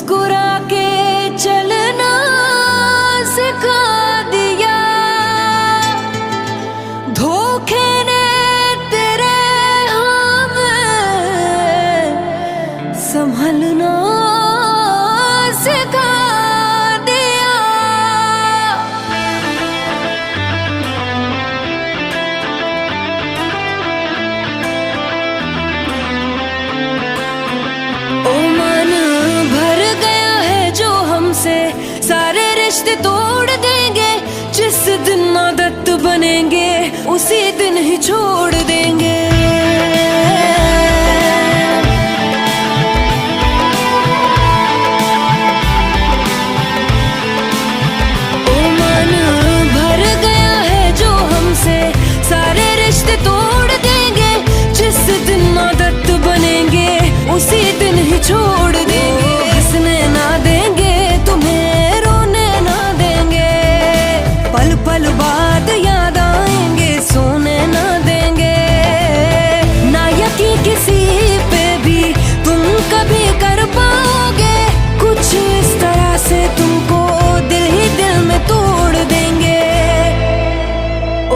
मुस्कुरा के चलना सिखा दिया, धोखे ने तेरे हम संभलना सिखा दिया। ओ मन भर गया है जो हमसे, सारे रिश्ते तोड़ देंगे। जिस दिन आदत बनेंगे उसी दिन ही छोड़ देंगे। ओ मन भर गया है जो हमसे, सारे रिश्ते तोड़ देंगे। जिस दिन आदत बनेंगे उसी दिन ही छोड़ देंगे। हंसने ना देंगे तुम्हें, रोने ना देंगे, पल पल बाद याद आएंगे, सोने ना देंगे। ना यकीन किसी पे भी तुम कभी कर पाओगे, कुछ इस तरह से तुमको दिल ही दिल में तोड़ देंगे।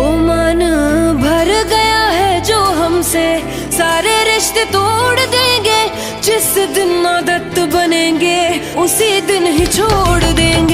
ओ मन भर गया है जो हमसे, सारे रिश्ते तोड़ देंगे। जिस दिन आदत बनेंगे उसी दिन ही छोड़ देंगे।